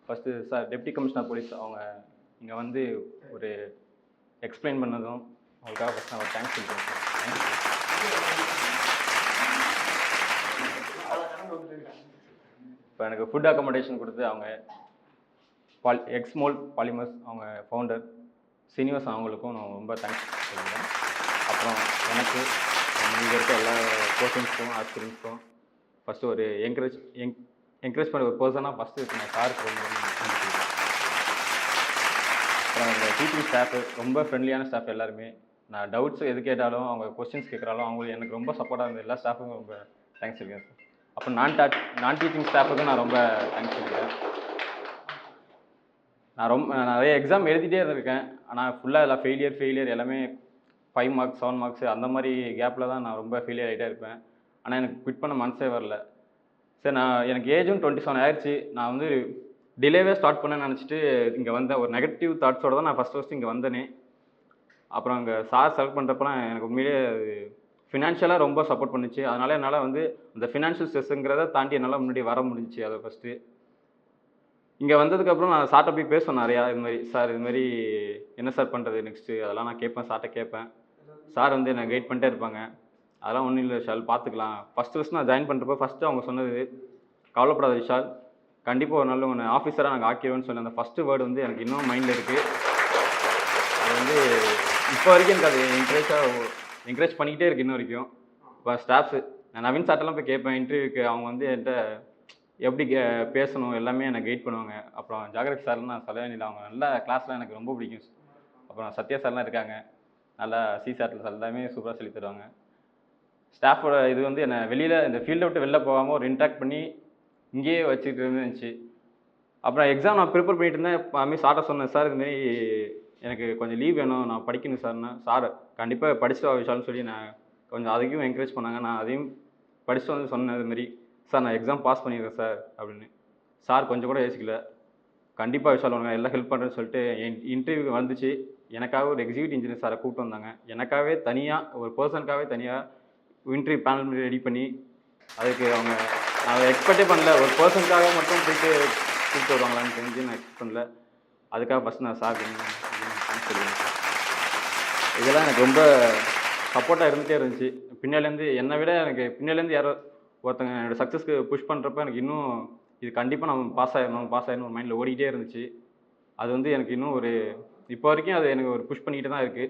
First sir deputy commissioner police அவங்க இங்கே வந்து ஒரு எக்ஸ்பிளைன் பண்ணதும் அவங்களுக்காக ஃபஸ்ட் நான் தேங்க்ஸ் சொல்கிறேன் சார். இப்போ எனக்கு ஃபுட் அக்கமடேஷன் கொடுத்து அவங்க எக்ஸ்மோல் பாலிமர்ஸ் அவங்க ஃபவுண்டர் சீனிவாஸ் அவங்களுக்கும் நான் ரொம்ப தேங்க்ஸ் சொல்கிறேன். அப்புறம் எனக்கு இங்கே இருக்க எல்லா கோச்சிங்ஸ்க்கும் ஆஸ்பிரன்ஸ்க்கும் ஃபஸ்ட்டு ஒரு என்கரேஜ் பண்ண ஒரு பர்சனாக ஃபஸ்ட்டு நான் சாருக்கு ரொம்ப அப்புறம் அந்த டீச்சிங் ஸ்டாஃபு ரொம்ப ஃப்ரெண்ட்லியான ஸ்டாஃப் எல்லாருமே. நான் டவுட்ஸ் எது கேட்டாலும் அவங்க கொஸ்டின்ஸ் கேட்குறாலும் அவங்களுக்கு எனக்கு ரொம்ப சப்போர்ட்டாக இருந்த எல்லா ஸ்டாஃபுக்கும் ரொம்ப தேங்க்ஸ் சொல்லிக்கிறேன் சார். அப்புறம் நான் டீச்சிங் ஸ்டாஃபுக்கும் நான் ரொம்ப தேங்க்ஸ் சொல்லிக்கிறேன். நான் நிறைய எக்ஸாம் எழுதிட்டே இருந்திருக்கேன். ஆனால் ஃபுல்லாக எல்லாம் ஃபெயிலியர் எல்லாமே 5 மார்க்ஸ் 7 மார்க்ஸ் அந்த மாதிரி கேப்பில் தான் நான் ரொம்ப ஃபெயிலியர் ஆகிட்டே இருப்பேன். ஆனால் எனக்கு குவிட் பண்ண மனசே வரல. சரி, எனக்கு ஏஜும் 27 ஆயிடுச்சு. நான் வந்து டிலேவே ஸ்டார்ட் பண்ணேன்னு நினச்சிட்டு இங்கே வந்தேன். ஒரு நெகட்டிவ் தாட்ஸோடு தான் நான் ஃபஸ்ட்டு இங்கே வந்தேனே. அப்புறம் அங்கே சார் செலக்ட் பண்ணுறப்பலாம் எனக்கு உண்மையிலே ஃபினான்ஷியலாக ரொம்ப சப்போர்ட் பண்ணிச்சு. அதனால் என்னால் வந்து அந்த ஃபினான்ஷியல் ஸ்ட்ரெஸ்ஸுங்கிறத தாண்டி என்னால் முன்னாடி வர முடிஞ்சிச்சு. அதை ஃபஸ்ட்டு இங்கே வந்ததுக்கப்புறம் நான் சார்ட்ட போய் பேசுவேன் நிறையா. இதுமாதிரி சார் இதுமாரி என்ன சார் பண்ணுறது நெக்ஸ்ட்டு அதெல்லாம் நான் கேட்பேன், சார்ட்ட கேட்பேன். சார் வந்து என்னை கைட் பண்ணிட்டே இருப்பாங்க. அதெல்லாம் ஒன்றும் இல்லை விஷால், பார்த்துக்கலாம். ஃபஸ்ட்டு நான் ஜாயின் பண்ணுறப்போ ஃபஸ்ட்டு அவங்க சொன்னது, கவலைப்படாத விஷால், கண்டிப்பாக ஒரு நாள் உன்னை ஆஃபீஸராக நாங்கள் ஆக்கிடுவோன்னு சொல்லி அந்த ஃபஸ்ட்டு வேர்டு வந்து எனக்கு இன்னும் மைண்டில் இருக்குது. அது வந்து இப்போ வரைக்கும் எனக்கு அது என்கரேஜ் பண்ணிக்கிட்டே இருக்குது இன்ன வரைக்கும். இப்போ ஸ்டாஃப்ஸு நான் நவீன் சார்ட்டெல்லாம் போய் கேட்பேன் இன்டர்வியூக்கு. அவங்க வந்து என்கிட்ட எப்படி பேசணும் எல்லாமே எனக்கு கைட் பண்ணுவாங்க. அப்புறம் ஜாகிரபி சார்லாம் நான் சொல்லவே இல்லை, அவங்க நல்ல கிளாஸ்லாம் எனக்கு ரொம்ப பிடிக்கும். அப்புறம் சத்யா சார்லாம் இருக்காங்க, நல்லா சார்ட்டில் எல்லாமே சூப்பராக சொல்லி தருவாங்க. ஸ்டாஃபோட இது வந்து என்னை வெளியில் இந்த ஃபீல்டை விட்டு வெளில போகாமல் ஒரு இன்ட்ராக்ட் பண்ணி இங்கேயே வச்சுட்டு இருந்துச்சு. அப்புறம் எக்ஸாம் நான் ப்ரிப்பேர் பண்ணிட்டு இருந்தேன். அதுமாரி சார்ட்ட சொன்னேன், சார் இதுமாரி எனக்கு கொஞ்சம் லீவ் வேணும், நான் படிக்கணும் சார்னா. சார் கண்டிப்பாக படிச்சுட்டு வா விஷால்னு சொல்லி நான் கொஞ்சம் அதையும் என்கரேஜ் பண்ணாங்க. நான் அதையும் படிச்சுட்டு வந்து சொன்னேன் இதுமாரி, சார் நான் எக்ஸாம் பாஸ் பண்ணிடுறேன் சார் அப்படின்னு. சார் கொஞ்சம் கூட யோசிக்கல, கண்டிப்பாக விஷால் உனக்கு எல்லாம் ஹெல்ப் பண்ணுறேன்னு சொல்லிட்டு என் இன்டர்வியூ வந்துச்சு. எனக்காக ஒரு எக்ஸிக்யூட்டிவ் இன்ஜினியர் சாரை கூப்பிட்டு வந்தாங்க. எனக்காகவே தனியாக ஒரு பர்சனுக்காகவே தனியாக இன்டர்வியூ பேனல் ரெடி பண்ணி, அதுக்கு அவங்க நான் எக்ஸ்பெக்டே பண்ணல, ஒரு பர்சனுக்காக மட்டும் போயிட்டு கூப்பிட்டு வருவாங்களான்னு தெரிஞ்சு நான் எக்ஸ்பெக்ட் பண்ணல. அதுக்காக ஃபஸ்ட் நான் சார் சொல்லுவேன். இதெல்லாம் எனக்கு ரொம்ப சப்போர்ட்டாக இருந்துகிட்டே இருந்துச்சு. பின்னாலேருந்து என்னை விட எனக்கு பின்னாலேருந்து யாரோ ஒருத்தங்க என்னோடய சக்ஸஸ்க்கு புஷ் பண்ணுறப்ப எனக்கு இன்னும் இது கண்டிப்பாக நம்ம பாஸ் ஆகிடணும் ஒரு மைண்டில் ஓடிக்கிட்டே இருந்துச்சு. அது வந்து எனக்கு இன்னும் ஒரு இப்போ வரைக்கும் அது எனக்கு ஒரு புஷ் பண்ணிக்கிட்டு தான் இருக்குது.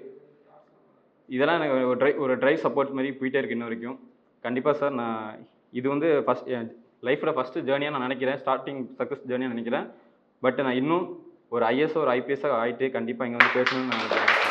இதெல்லாம் எனக்கு ஒரு ட்ரைவ் சப்போர்ட் மாதிரி போயிட்டே இருக்குது இன்ன வரைக்கும். கண்டிப்பாக சார், நான் இது வந்து என் லைஃப்பில் ஃபஸ்ட்டு ஜேர்னியாக நான் நினைக்கிறேன், ஸ்டார்டிங் சக்ஸஸ் ஜேர்னியாக நினைக்கிறேன். பட் நான் இன்னும் ஒரு ஐஎஸ்ஓ ஒரு ஐபிஎஸ்ஸாக ஆகிட்டு கண்டிப்பாக இங்கே வந்து பேசணும்னு நான் நினைக்கிறேன்.